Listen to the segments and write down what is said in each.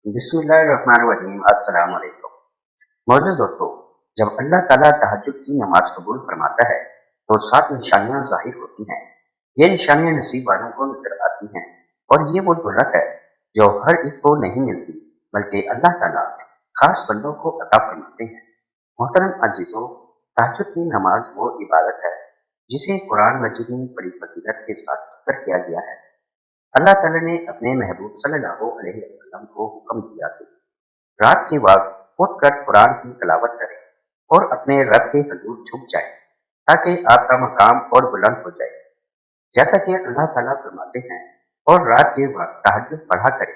बिस्मिल्लाहिर्रहमानिर्रहीम। अस्सलाम वालेकुम। मौजूद दोस्तों, जब अल्लाह ताला तहज्जुद की नमाज कबूल फरमाता है तो 7 निशानियां जाहिर होती हैं। ये निशानियां नसीब वालों को नजर आती हैं और ये वो दौलत है जो हर एक को नहीं मिलती, बल्कि अल्लाह ताला खास बंदों को अता फरमाते हैं। मोहतरम अजीजों, तहज्जुद की नमाज वो इबादत है जिसे कुरान मजीद में बड़ी फजीलत के साथ जिक्र किया गया है। अल्लाह ताला ने अपने महबूब सल्लल्लाहु अलैहि वसल्लम को हुक्म दिया कि रात के वक्त उठकर कुरान की तिलावत करें और अपने रब के हजूर झुक जाए ताकि आपका मकाम और बुलंद हो जाए। जैसा कि अल्लाह ताला फरमाते हैं, और रात के वक्त तहज्जुद पढ़ा करें,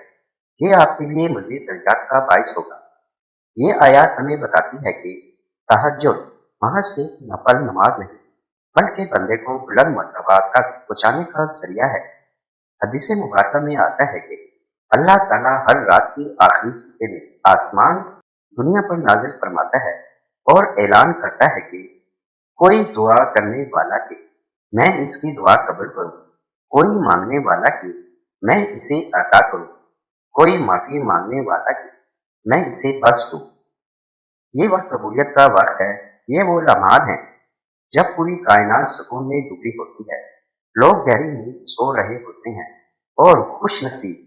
ये आपके लिए मजीद दर्जात का बायस होगा। ये आयत हमें बताती है कि तहज्जुद महज एक नफल नमाज नहीं, बल्कि बंदे को बुलंद मर्तबा तक पहुंचाने का जरिया है। हदीस मुबारक में आता है कि अल्लाह ताला हर रात के आखिरी हिस्से में आसमान दुनिया पर नाजिल फरमाता है और ऐलान करता है कि कोई दुआ करने वाला के मैं इसकी दुआ कबूल करूं, कोई मांगने वाला की मैं इसे अता करूं, कोई माफी मांगने वाला की मैं इसे बख्श दूं। ये वक्त कबूलियत का वक्त है। ये वो लम्हात हैं जब पूरी कायनात सुकून में डूबी होती है, लोग गहरी नींद सो रहे होते हैं और खुश नसीब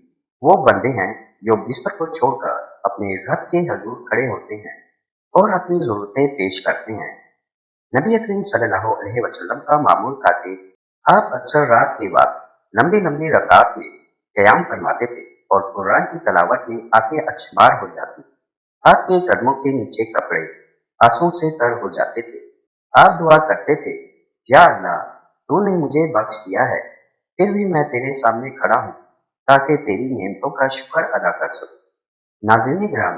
वो बंदे हैं जो बिस्तर को छोड़कर अपने रब के हजूर खड़े होते हैं और अपनी जरूरतें पेश करते हैं। नबी करीम सल्लल्लाहु अलैहि वसल्लम का मामूल था कि आप अक्सर रात के वक्त लंबी लंबी रकात में क़याम फरमाते थे और कुरान की तलावत में आंखें अश्मार हो जाती। आपके कदमों के नीचे कपड़े आंसू से तर हो जाते थे। आप दुआ करते थे, या अल्लाह, तूने मुझे बख्श दिया है, फिर भी मैं तेरे सामने खड़ा हूँ ताकि तेरी नेमतों का शुक्र अदा कर सकूं। नाज़रीन किराम,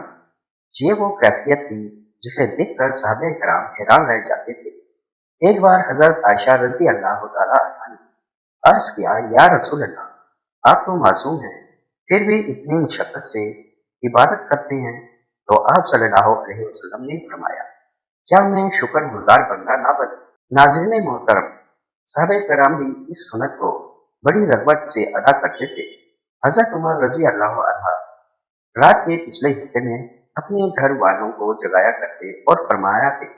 ये वो कैफियत थी जिसे देखकर साहबे किराम हैरान रह जाते थे। एक बार हजरत आयशा रजी अल्लाह तआला अन्हा ने अर्ज किया, या रसूल अल्लाह, आप तो मासूम हैं, फिर भी इतनी मुशक्कत से इबादत करते हैं। तो आप सल्लल्लाहु अलैहि वसल्लम ने फरमाया, क्या मैं शुक्रगुजार बंदा ना बनूं? नाज़रीन मोहतरम, साहबे किराम भी इस सुन्नत को बड़ी रग़बत से अदा करते थे। हजरत उमर रजी अल्लाह अन्हा रात के पिछले हिस्से में अपने घर वालों को जगाया करते और फरमाया कि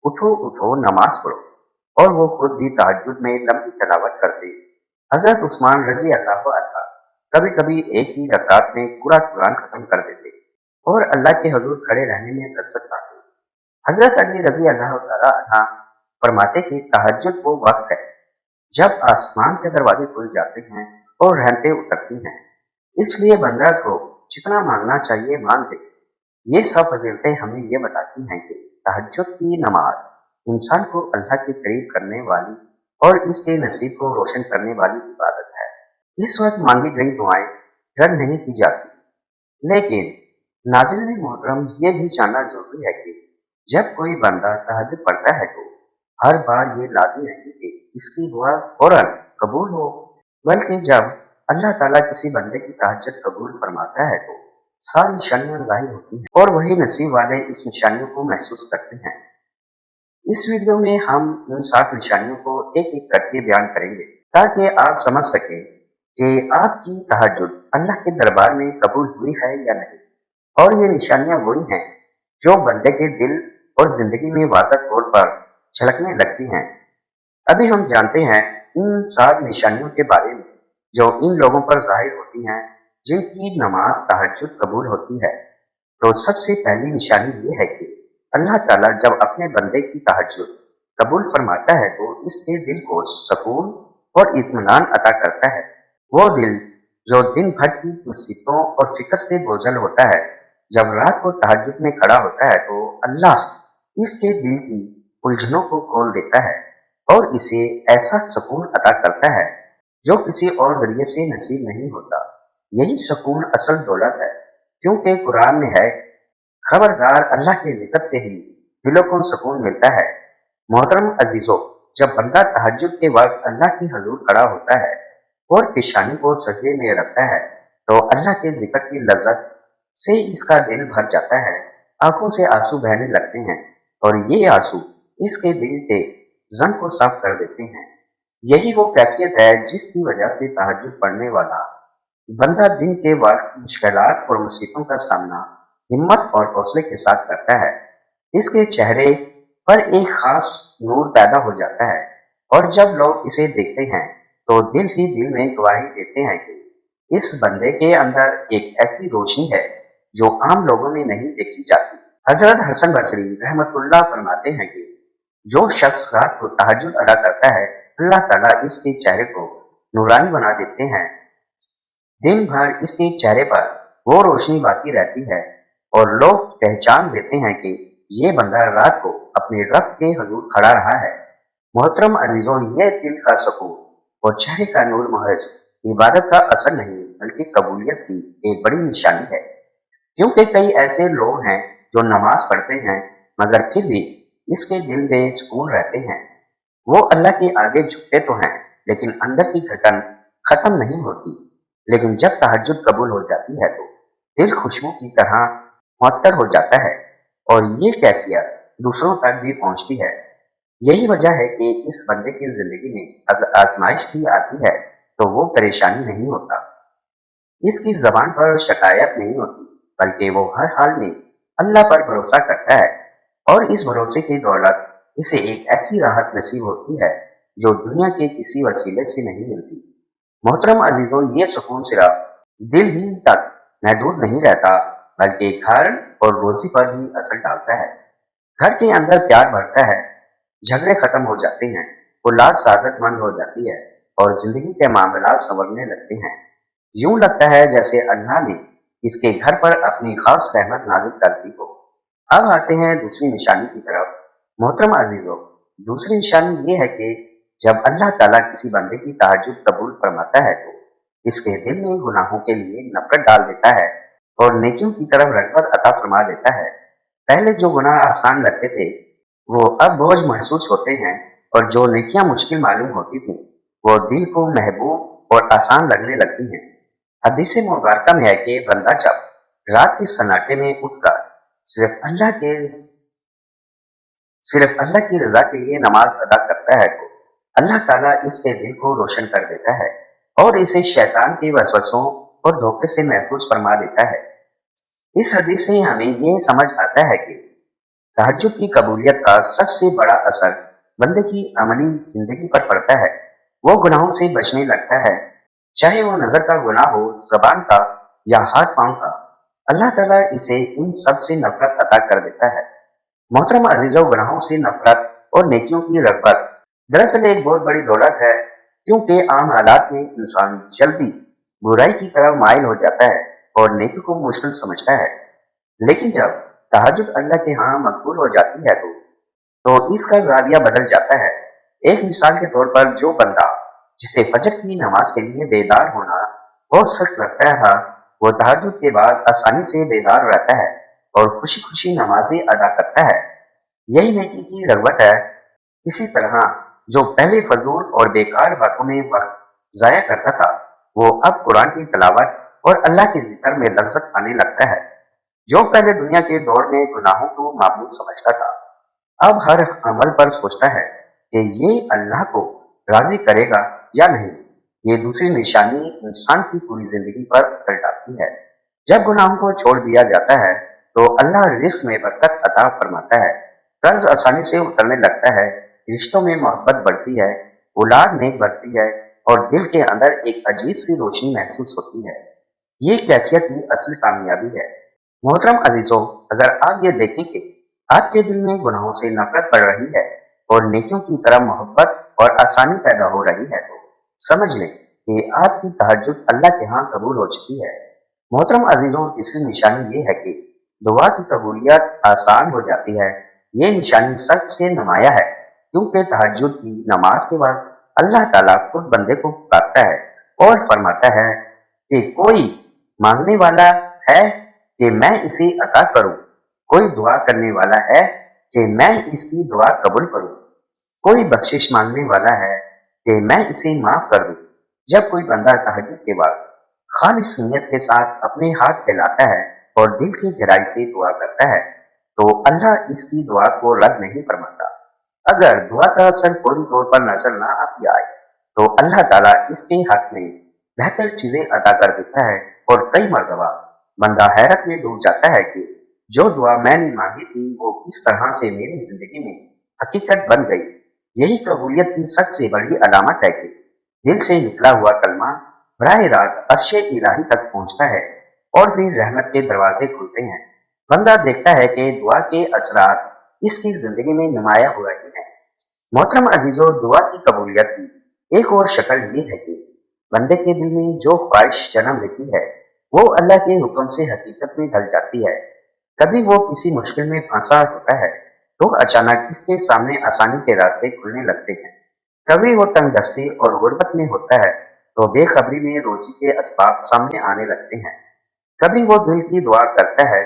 उठो उठो, नमाज पढ़ो, और वो खुद भी तहज्जुद में लंबी तिलावत करते। हजरत उस्मान रजी अल्लाह अन्हा कभी कभी एक ही रकात में पूरा कुरान खत्म कर देते और अल्लाह के हजूर खड़े रहने में लज्जत पाते। हजरत अली रजी अल्लाह तआला अन्हा फरमाते कि तहज्जुद वो वक्त है जब आसमान के दरवाजे खुल जाते हैं और रहमतें उतरती हैं, इसलिए बंदा को जितना मांगना चाहिए मांग ले। ये सब फजीलतें हमें ये बताती हैं कि तहज्जुद की नमाज इंसान को अल्लाह के करीब करने वाली और इसके नसीब को रोशन करने वाली इबादत है। इस वक्त मांगी गई दुआएं रद्द नहीं की जाती, लेकिन नाज़रीन मोहतरम, ये भी जानना जरूरी है कि जब कोई बंदा तहज्जुद पढ़ता है तो हर बार ये लाजमी नहीं कि इसकी दुआ फौरन कबूल हो, बल्कि जब अल्लाह ताला किसी बंदे की तहज्जुद कबूल फरमाता है तो सारी निशानियां जाहिर होती हैं और वही नसीब वाले इस निशानियों को महसूस करते हैं। इस वीडियो में हम इन 7 निशानियों को एक एक करके बयान करेंगे ताकि आप समझ सकें कि आपकी तहज्जुद अल्लाह के दरबार में कबूल हुई है या नहीं। और ये निशानियां वही हैं जो बंदे के दिल और जिंदगी में वाज़ह तौर पर झलकने लगती हैं। अभी हम जानते हैं इन 7 निशानियों के बारे में जो इन लोगों पर जाहिर होती हैं जिनकी नमाज तहज्जुद कबूल होती है। तो सबसे पहली निशानी ये है कि अल्लाह ताला जब अपने बंदे की तहज्जुद कबूल फरमाता है तो इसके दिल को सुकून और इत्मीनान अता करता है। वो दिल जो दिन भर की मुसीबतों और फिक्र से बोझल होता है, जब रात को तहज्जुद में खड़ा होता है तो अल्लाह इसके दिल की उलझनों को खोल देता है और इसे ऐसा सुकून अता करता है जो किसी और जरिए से नसीब नहीं होता। यही सुकून असल दौलत है, क्योंकि कुरान में है, खबरदार अल्लाह के जिक्र से ही दिलों को सुकून मिलता है। मोहतरम अजीजों, जब बंदा तहज्जुद के वक्त अल्लाह के हजूर खड़ा होता है और पेशानी को सजदे में रखता है तो अल्लाह के जिक्र की लज्जत से इसका दिल भर जाता है, आंखों से आंसू बहने लगते हैं और ये आंसू इसके दिल के जंग को साफ कर देते हैं। यही वो कैफियत है जिसकी वजह से तहज्जुद पढ़ने वाला बंदा दिन के वक्त मुश्किलात और मुसीबतों का सामना हिम्मत और हौसले के साथ करता है। इसके चेहरे पर एक खास नूर पैदा हो जाता है और जब लोग इसे देखते हैं तो दिल ही दिल में गवाही देते हैं कि इस बंदे के अंदर एक ऐसी रोशनी है जो आम लोगों में नहीं देखी जाती। हजरत हसन बसरी रहमतुल्लाह फरमाते हैं कि जो शख्स रात को तहज्जुद अदा करता है, अल्लाह ताला इसके चेहरे को नूरानी बना देते हैं। दिन भर इसके चेहरे पर वो रोशनी बाकी रहती है और लोग पहचान लेते हैं कि ये बंदा रात को अपने रब के हजूर खड़ा रहा है। मोहतरम अजीजों, ये दिल का सुकून और चेहरे का नूर महज इबादत का असर नहीं बल्कि कबूलियत की एक बड़ी निशानी है। क्योंकि कई ऐसे लोग हैं जो नमाज पढ़ते हैं मगर फिर भी इसके दिल बेसुकून रहते हैं। वो अल्लाह के आगे झुकते तो हैं लेकिन अंदर की घटन खत्म नहीं होती। लेकिन जब तहज्जुद कबूल हो जाती है तो दिल खुशबू की तरह मुअत्तर हो जाता है और ये कैफियत दूसरों तक भी पहुंचती है। यही वजह है कि इस बंदे की जिंदगी में अगर आजमाइश भी आती है तो वो परेशानी नहीं होता, इसकी जबान पर शिकायत नहीं होती, बल्कि वो हर हाल में अल्लाह पर भरोसा करता है और इस भरोसे की दौलत इसे एक ऐसी राहत नसीब होती है जो दुनिया के किसी वसीले से नहीं मिलती। मोहतरम अजीजों, ये सुकून सिर्फ दिल ही तक महदूद नहीं रहता बल्कि घर और रोजी पर भी असर डालता है। घर के अंदर प्यार बढ़ता है, झगड़े खत्म हो जाते हैं, औलाद सादतमंद हो जाती है और जिंदगी के मामला संवरने लगते हैं। यूं लगता है जैसे अल्लाह ने इसके घर पर अपनी खास रहमत नाजिल कर दी हो। अब आते हैं दूसरी निशानी की तरफ। मोहतरम अजीजों, दूसरी निशानी ये है कि जब अल्लाह ताला किसी बंदे की तहज्जुद कबूल फरमाता है तो इसके दिल में गुनाहों के लिए नफरत डाल देता है और नेकियों की तरफ रग़बत अता फरमा देता है। पहले जो गुनाह आसान लगते थे वो अब बोझ महसूस होते हैं और जो नेकियां मुश्किल मालूम होती थी वो दिल को महबूब और आसान लगने लगती हैं। हदीस मुबारक में है कि बंदा जब रात के सन्नाटे में उठकर सिर्फ अल्लाह के सिर्फ अल्लाह की रजा के लिए नमाज अदा करता है तो अल्लाह ताला इसके दिल को रोशन कर देता है और इसे शैतान के वसवसों और धोखे से महफूज फरमा देता है। इस हदीस से हमें ये समझ आता है कि तहज्जुद की कबूलियत का सबसे बड़ा असर बंदे की अमली जिंदगी पर पड़ता है। वो गुनाहों से बचने लगता है, चाहे वो नजर का गुनाह हो, जबान का या हाथ पांव का। अल्लाह ताला इसे इन सब से नफरत अता कर देता है। मोहतरम अजीजों, गुनाहों से नफरत और नेकियों की रग़बत दरअसल एक बहुत बड़ी दौलत है, क्योंकि आम हालात में इंसान जल्दी बुराई की तरफ माइल हो जाता है और नेकी को मुश्किल समझता है। लेकिन जब तहज्जुद अल्लाह के यहाँ मकबूल हो जाती है तो इसका जाविया बदल जाता है। एक मिसाल के तौर पर जो बंदा जिसे फजर की नमाज के लिए बेदार होना बहुत सख्त लगता है वो तहज्जुद के बाद आसानी से बेदार रहता है और खुशी खुशी नमाजें अदा करता है। यही नेकी की रग़बत है। इसी तरह जो पहले फजूल और बेकार बातों में वक्त जाया करता था वो अब कुरान की तिलावत और अल्लाह के जिक्र में लज्जत पाने लगता है। जो पहले दुनिया के दौर में गुनाहों को मामूल समझता था अब हर अमल पर सोचता है कि ये अल्लाह को राजी करेगा या नहीं। ये दूसरी निशानी इंसान की पूरी जिंदगी पर असर डालती है। जब गुनाहों को छोड़ दिया जाता है तो अल्लाह रिज़्क़ में बरकत अता फरमाता है, कर्ज आसानी से उतरने लगता है, रिश्तों में मोहब्बत बढ़ती है, औलाद नेक बढ़ती है और दिल के अंदर एक अजीब सी रोशनी महसूस होती है। ये कैफियत की असल कामयाबी है। मोहतरम अजीजों, अगर आप ये देखें कि आपके दिल में गुनाहों से नफरत बढ़ रही है और नेकियों की तरफ मोहब्बत और आसानी पैदा हो रही है तो समझ लें कि आपकी तहज्जुद अल्लाह के यहाँ कबूल हो चुकी है। मोहतरम अजीजों, तीसरी निशानी ये है कि दुआ की कबूलियत आसान हो जाती है। ये निशानी सबसे नुमाया है क्योंकि तहज्जुद की नमाज के बाद अल्लाह ताला खुद बंदे को पुकारता है और फरमाता है कि कोई मांगने वाला है कि मैं इसे अता करूं, कोई दुआ करने वाला है कि मैं इसकी दुआ कबूल करूं, कोई बख्शिश मांगने वाला है कि मैं इसे माफ कर दूं। जब कोई बंदा तहज्जुद के बाद खालिस नीयत के साथ अपने हाथ फैलाता है और दिल की गहराई से दुआ करता है तो अल्लाह इसकी दुआ को रद्द नहीं फरमाता। अगर दुआ का असर फौरी तौर पर नजर न आती आए तो अल्लाह ताला इसके हक में بہتر چیزیں عطا کر دیتا ہے، اور کئی مرتبہ بندہ حیرت میں ڈوب جاتا ہے کہ جو دعا میں نے مانگی تھی وہ کس طرح سے میری زندگی میں حقیقت بن گئی۔ یہی قبولیت کی سب سے بڑی علامت ہے کہ دل سے نکلا ہوا کلمہ براہ راست عرش الہی تک پہنچتا ہے، اور پھر رحمت کے دروازے کھلتے ہیں۔ بندہ دیکھتا ہے کہ دعا کے اثرات اس کی زندگی میں نمایاں ہو رہے ہیں۔ محترم عزیزو، دعا کی قبولیت کی ایک اور شکل یہ ہے کہ بندے کے دل میں جو خواہش جنم لیتی ہے وہ اللہ کے حکم سے حقیقت میں ڈھل جاتی ہے۔ کبھی وہ کسی مشکل میں پھنسا ہوتا ہے تو اچانک اس کے سامنے آسانی کے راستے کھلنے لگتے ہیں۔ کبھی وہ تنگ دستی اور غربت میں ہوتا ہے تو بے خبری میں روزی کے اسباب سامنے آنے لگتے ہیں۔ کبھی وہ دل کی دعا کرتا ہے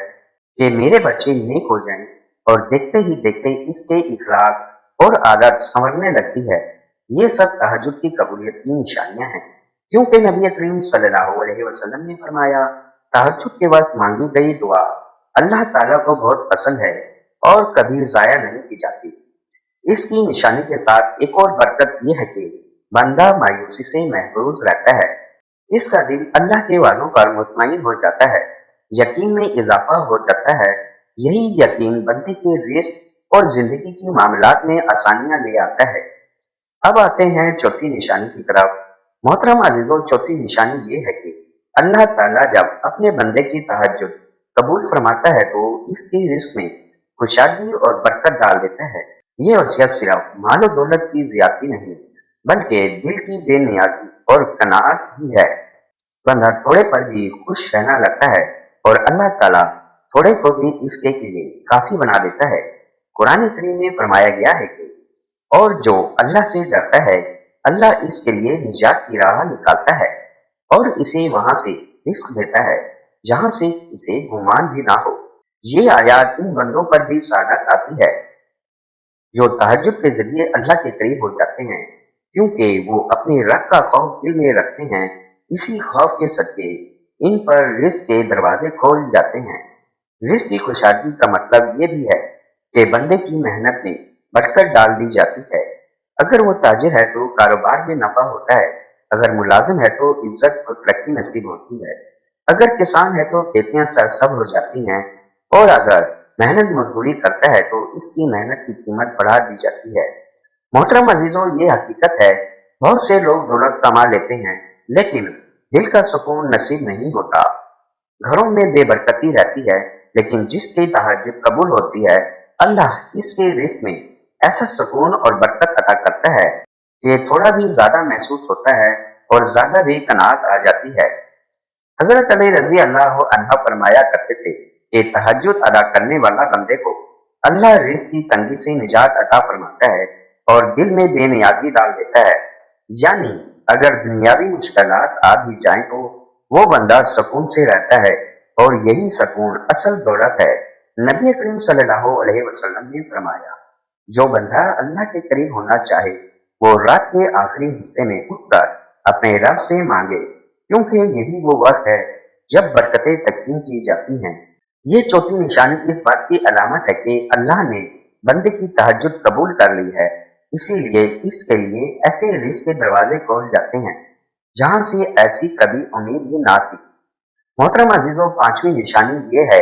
کہ میرے بچے نیک ہو جائیں، اور دیکھتے ہی دیکھتے اس کے اخلاق اور عادت سنورنے لگتی ہے۔ یہ سب تہجد کی قبولیت کی نشانیاں ہیں، کیونکہ نبی کریم صلی اللہ علیہ وسلم نے فرمایا، تہجد کے وقت مانگی گئی دعا اللہ تعالیٰ کو بہت پسند ہے اور کبھی ضائع نہیں کی جاتی۔ اس کی نشانی کے ساتھ ایک اور برکت یہ ہے کہ بندہ مایوسی سے محفوظ رہتا ہے۔ اس کا دل اللہ کے وعدوں پر مطمئن ہو جاتا ہے، یقین میں اضافہ ہو جاتا ہے۔ یہی یقین بندے کے رزق اور زندگی کی معاملات میں آسانیاں لے آتا ہے۔ اب آتے ہیں چوتھی نشانی کی طرف۔ محترم عزیزوں، چوتھی نشانی یہ ہے کہ اللہ تعالیٰ جب اپنے بندے کی تہجد قبول فرماتا ہے تو اس کے رزق میں خوشحالی اور برکت ڈال دیتا ہے۔ یہ وصیت صرف مال و دولت کی زیادتی نہیں بلکہ دل کی بے نیازی اور قناعت بھی ہے۔ بندہ تھوڑے پر بھی خوش رہنا لگتا ہے، اور اللہ تعالیٰ تھوڑے کو بھی اس کے لیے کافی بنا دیتا ہے۔ قرآن کریم میں فرمایا گیا ہے کہ اور جو اللہ سے ڈرتا ہے اللہ اس کے لیے نجات کی راہ نکالتا ہے، اور اسے وہاں سے رزق دیتا ہے جہاں سے اسے گمان بھی نہ ہو۔ یہ آیات ان بندوں پر بھی سعادت آتی ہے جو تہجد کے ذریعے اللہ کے قریب ہو جاتے ہیں، کیونکہ وہ اپنے رب کا خوف دل میں رکھتے ہیں۔ اسی خوف کے صدقے ان پر رزق کے دروازے کھول جاتے ہیں۔ رزق کی خوشحالی کا مطلب یہ بھی ہے کہ بندے کی محنت میں برکت ڈال دی جاتی ہے۔ اگر وہ تاجر ہے تو کاروبار میں نفع ہوتا ہے، اگر ملازم ہے تو عزت اور ترقی نصیب ہوتی ہے، اگر کسان ہے تو کھیتیاں سرسبز ہو جاتی ہیں، اور اگر محنت مزدوری کرتا ہے تو اس کی محنت کی قیمت بڑھا دی جاتی ہے۔ محترم عزیزوں، یہ حقیقت ہے بہت سے لوگ دولت کما لیتے ہیں لیکن دل کا سکون نصیب نہیں ہوتا۔ گھروں میں بے برکتی رہتی ہے، لیکن جس کی تہجد قبول ہوتی ہے اللہ اس کے رزق میں ایسا سکون اور برکت عطا کرتا ہے کہ تھوڑا بھی زیادہ محسوس ہوتا ہے اور زیادہ بھی قناعت آ جاتی ہے۔ حضرت علی رضی اللہ عنہ فرمایا کرتے تھے کہ تہجد ادا کرنے والا بندے کو اللہ رزق کی تنگی سے نجات عطا فرماتا ہے اور دل میں بے نیازی ڈال دیتا ہے۔ یعنی اگر دنیاوی مشکلات آ بھی جائیں تو وہ بندہ سکون سے رہتا ہے، اور یہی سکون اصل دولت ہے۔ نبی کریم صلی اللہ علیہ وسلم نے فرمایا، جو بندہ اللہ کے قریب ہونا چاہے وہ رات کے آخری حصے میں اٹھ کر اپنے رب سے مانگے، کیونکہ یہی وہ وقت ہے جب برکتیں تقسیم کی جاتی ہیں۔ یہ چوتھی نشانی اس بات کی علامت ہے کہ اللہ نے بندے کی تہجد قبول کر لی ہے، اسی لیے اس کے لیے ایسے رزق کے دروازے کھول جاتے ہیں جہاں سے ایسی کبھی امید بھی نہ تھی۔ محترم عزیزوں، پانچویں نشانی یہ ہے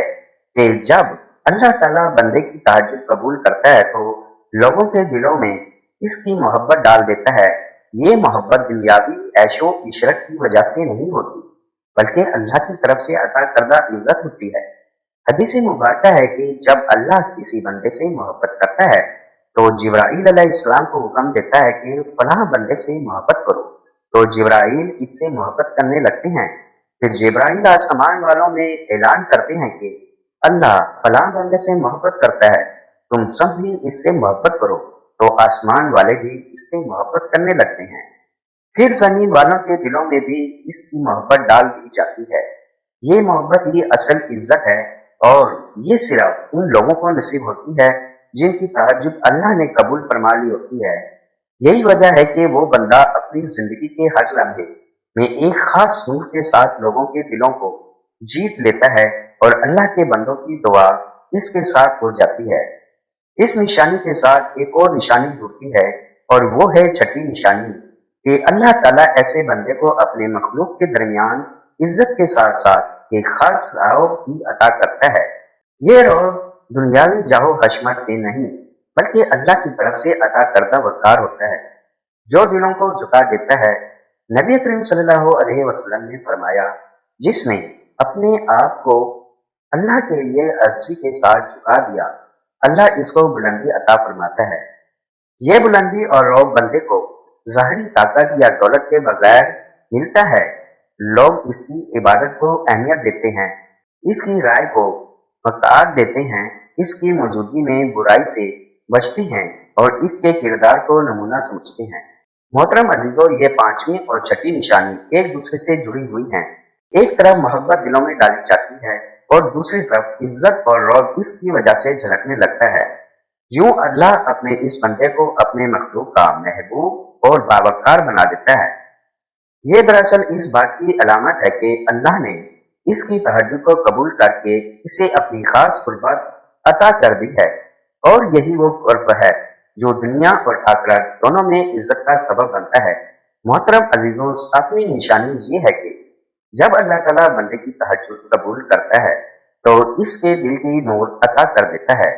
کہ جب اللہ تعالیٰ بندے کی تہجد قبول کرتا ہے تو لوگوں کے دلوں میں اس کی محبت ڈال دیتا ہے۔ یہ محبت دنیاوی عیش و عشرت کی وجہ سے نہیں ہوتی بلکہ اللہ کی طرف سے عطا کردہ عزت ہوتی ہے۔ حدیث مبارکہ ہے کہ جب اللہ کسی بندے سے محبت کرتا ہے تو جبرائیل علیہ السلام کو حکم دیتا ہے کہ فلاں بندے سے محبت کرو، تو جبرائیل اس سے محبت کرنے لگتے ہیں۔ پھر جبرائیل آسمان والوں میں اعلان کرتے ہیں کہ اللہ فلاں بندے سے محبت کرتا ہے، تم سب بھی اس سے محبت کرو، تو آسمان والے بھی اس سے محبت کرنے لگتے ہیں۔ پھر زمین والوں کے دلوں میں بھی اس کی محبت ڈال دی جاتی ہے۔ یہ محبت ہی اصل عزت ہے، اور یہ صرف ان لوگوں کو نصیب ہوتی ہے جن کی تہجد اللہ نے قبول فرما لی ہوتی ہے۔ یہی وجہ ہے کہ وہ بندہ اپنی زندگی کے ہر لمحے میں ایک خاص نور کے ساتھ لوگوں کے دلوں کو جیت لیتا ہے، اور اللہ کے بندوں کی دعا اس کے ساتھ ہو جاتی ہے۔ اس نشانی کے ساتھ ایک اور نشانی جڑتی ہے، اور وہ ہے چھٹی نشانی کہ اللہ تعالیٰ ایسے بندے کو اپنے مخلوق کے درمیان عزت کے ساتھ ساتھ ایک خاص رعب کی عطا کرتا ہے۔ یہ رعب دنیاوی جاہو حشمت سے نہیں بلکہ اللہ کی طرف سے عطا کردہ وقار ہوتا ہے جو دلوں کو جھکا دیتا ہے۔ نبی کریم صلی اللہ علیہ وسلم نے فرمایا، جس نے اپنے آپ کو اللہ کے لیے عجزی کے ساتھ جھکا دیا، اللہ اس کو بلندی عطا فرماتا ہے۔ یہ بلندی اور رعب بندے کو ظاہری طاقت یا دولت کے بغیر ملتا ہے۔ لوگ اس کی عبادت کو اہمیت دیتے ہیں، اس کی رائے کو مقعد دیتے ہیں، اس کی موجودگی میں برائی سے بچتے ہیں اور اس کے کردار کو نمونہ سمجھتے ہیں۔ محترم عزیزو، یہ پانچویں اور چھٹی نشانی ایک دوسرے سے جڑی ہوئی ہیں۔ ایک طرف محبت دلوں میں ڈالی جاتی ہے اور دوسری طرف عزت اور رعب اس کی وجہ سے جھلکنے لگتا ہے۔ یوں اللہ اپنے اس بندے کو اپنے مخلوق کا محبوب اور باوقار بنا دیتا ہے۔ یہ دراصل اس بات کی علامت ہے کہ اللہ نے اس کی تہجد کو قبول کر کے اسے اپنی خاص قربت عطا کر دی ہے، اور یہی وہ قرب ہے جو دنیا اور آخرت دونوں میں عزت کا سبب بنتا ہے۔ محترم عزیزوں، ساتویں نشانی یہ ہے کہ جب اللہ تعالیٰ بندے کی تہجد قبول کرتا ہے تو اس کے دل کی نور عطا کر دیتا ہے۔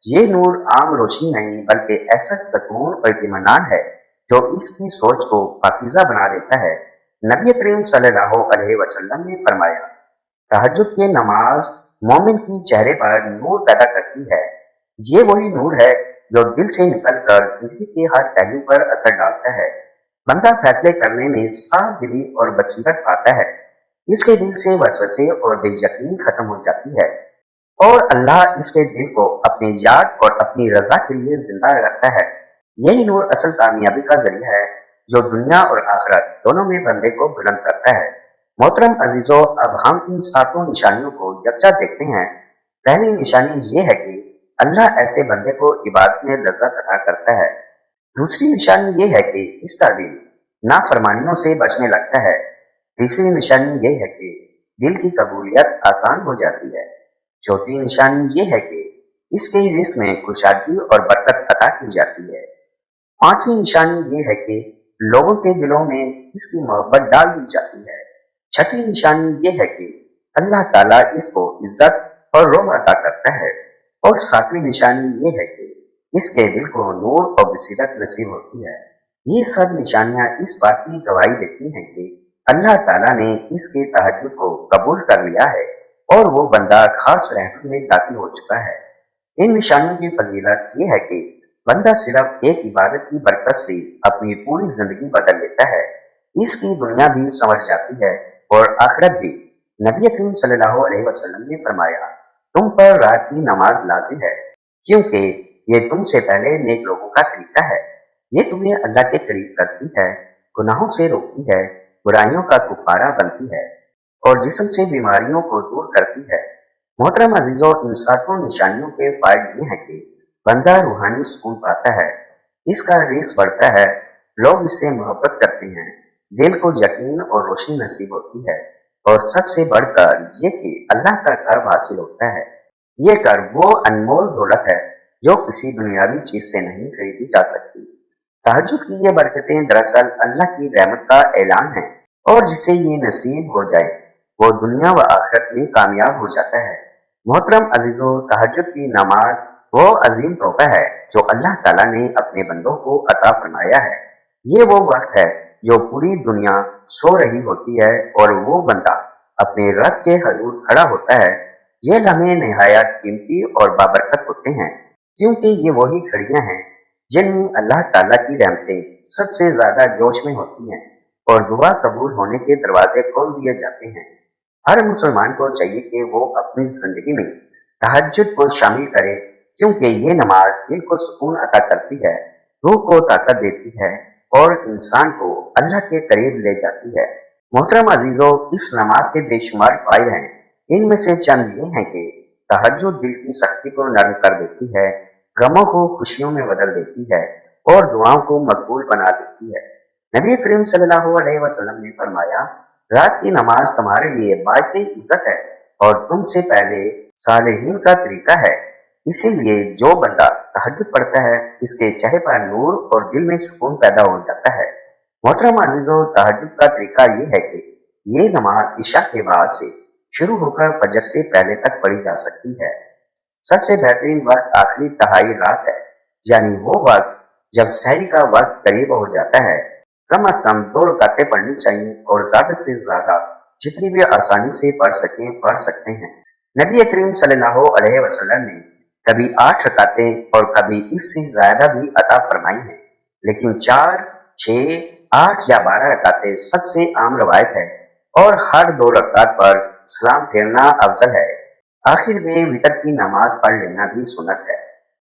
یہ نور عام روشنی نہیں بلکہ ایسا سکون اور اطمینان ہے جو اس کی سوچ کو پاکیزہ بنا دیتا ہے۔ نبی کریم صلی اللہ علیہ وسلم نے فرمایا، تہجد کی نماز مومن کی چہرے پر نور پیدا کرتی ہے۔ یہ وہی نور ہے جو دل سے نکل کر زندگی کے ہر پہلو پر اثر ڈالتا ہے۔ بندہ فیصلے کرنے میں صاف دلی اور بصیرت پاتا ہے، اس کے دل سے وسوسے اور بے یقینی ختم ہو جاتی ہے، اور اللہ اس کے دل کو اپنے یاد اور اپنی رضا کے لیے زندہ رکھتا ہے۔ یہی نور اصل کامیابی کا ذریعہ ہے جو دنیا اور آخرت دونوں میں بندے کو بلند کرتا ہے۔ محترم عزیزو، اب ہم ان ساتوں نشانیوں کو یکجا دیکھتے ہیں۔ پہلی نشانی یہ ہے کہ اللہ ایسے بندے کو عبادت میں لذت عطا کرتا ہے۔ دوسری نشانی یہ ہے کہ اس کا دل نافرمانیوں سے بچنے لگتا ہے۔ تیسری نشانی یہ ہے کہ دل کی قبولیت آسان ہو جاتی ہے۔ چوتھی نشانی یہ ہے کہ اس کے رزق میں کشادگی اور برکت عطا کی جاتی ہے۔ پانچویں نشانی یہ ہے کہ لوگوں کے دلوں میں اس کی محبت ڈال دی جاتی ہے۔ چھٹی نشانی یہ ہے کہ اللہ تعالیٰ اس کو عزت اور رعب عطا کرتا ہے۔ اور ساتویں نشانی یہ ہے کہ اس کے دل کو نور اور بصیرت نصیب ہوتی ہے۔ یہ سب نشانیاں اس بات کی گواہی دیتی ہیں کہ اللہ تعالیٰ نے اس کے تہجد کو قبول کر لیا ہے اور وہ بندہ خاص رحمت میں داخل ہو چکا ہے۔ ان نشانیوں کی فضیلت یہ ہے کہ بندہ صرف ایک عبادت کی برکت سے اپنی پوری زندگی بدل لیتا ہے۔ اس کی دنیا بھی سنور جاتی ہے اور آخرت بھی۔ نبی کریم صلی اللہ علیہ وسلم نے فرمایا، تم پر رات کی نماز لازم ہے کیونکہ یہ تم سے پہلے نیک لوگوں کا طریقہ ہے۔ یہ تمہیں اللہ کے قریب کرتی ہے، گناہوں سے روکتی ہے، برائیوں کا کفارہ بنتی ہے اور جسم سے بیماریوں کو دور کرتی ہے۔ محترم عزیزوں، ان ساتوں نشانیوں کے فائدے یہ ہیں کہ بندہ روحانی سکون پاتا ہے، اس کا رزق بڑھتا ہے، لوگ اس سے محبت کرتے ہیں، دل کو یقین اور روشنی نصیب ہوتی ہے، اور سب سے بڑھ کر یہ کہ اللہ کا قرب حاصل ہوتا ہے۔ یہ قرب وہ انمول دولت ہے جو کسی دنیاوی چیز سے نہیں خریدی جا سکتی۔ تہجد کی یہ برکتیں دراصل اللہ کی رحمت کا اعلان ہے، اور جسے یہ نصیب ہو جائے وہ دنیا و آخرت میں کامیاب ہو جاتا ہے۔ محترم عزیزوں، تہجد کی نماز وہ عظیم تحفہ ہے جو اللہ تعالیٰ نے اپنے بندوں کو عطا فرمایا ہے۔ یہ وہ وقت ہے جو پوری دنیا سو رہی ہوتی ہے اور وہ بندہ اپنے رب کے حضور کھڑا ہوتا ہے۔ یہ لمحے نہایت قیمتی اور بابرکت ہوتے ہیں کیونکہ یہ وہی گھڑیاں ہیں جن میں اللہ تعالیٰ کی رحمتیں سب سے زیادہ جوش میں ہوتی ہیں اور دعا قبول ہونے کے دروازے کھول دیے جاتے ہیں۔ ہر مسلمان کو چاہیے کہ وہ اپنی زندگی میں تہجد کو شامل کرے کیونکہ یہ نماز دل کو سکون عطا کرتی ہے، روح کو طاقت دیتی ہے اور انسان کو اللہ کے قریب لے جاتی ہے۔ محترم عزیزوں، اس نماز کے بے شمار فائدے ہیں۔ ان میں سے چند یہ ہیں کہ تہجد دل کی سختی کو نرم کر دیتی ہے، غموں کو خوشیوں میں بدل دیتی ہے اور دعاؤں کو مقبول بنا دیتی ہے۔ نبی کریم صلی اللہ علیہ وسلم نے فرمایا، رات کی نماز تمہارے لیے باعث عزت ہے اور تم سے پہلے صالحین کا طریقہ ہے۔ اسی لیے جو بندہ تہجد پڑھتا ہے اس کے چہرے پر نور اور دل میں سکون پیدا ہو جاتا ہے۔ मोहतरम अजीजों, तहज्जुद का तरीका ये है कि ये नमाज इशा के बाद से शुरू होकर फजर से पहले तक पढ़ी जा सकती है। सबसे बेहतरीन वक्त आखिरी तिहाई रात है, यानी वो वक्त जब सहरी का वक्त करीब हो जाता है। कम अज कम 2 रकातें पढ़नी चाहिए और ज्यादा से ज्यादा जितनी भी आसानी से पढ़ सकते हैं। नबी करीम सल्लल्लाहु अलैहि वसल्लम ने कभी 8 रकातें और कभी इससे ज्यादा भी अता फरमाई है, लेकिन 4, 6, 8 या 12 रकातें सबसे आम रवायत है और हर 2 रकात पर सलाम फेरना अफजल है। आखिर में वितर की नमाज पढ़ लेना भी सुन्नत है।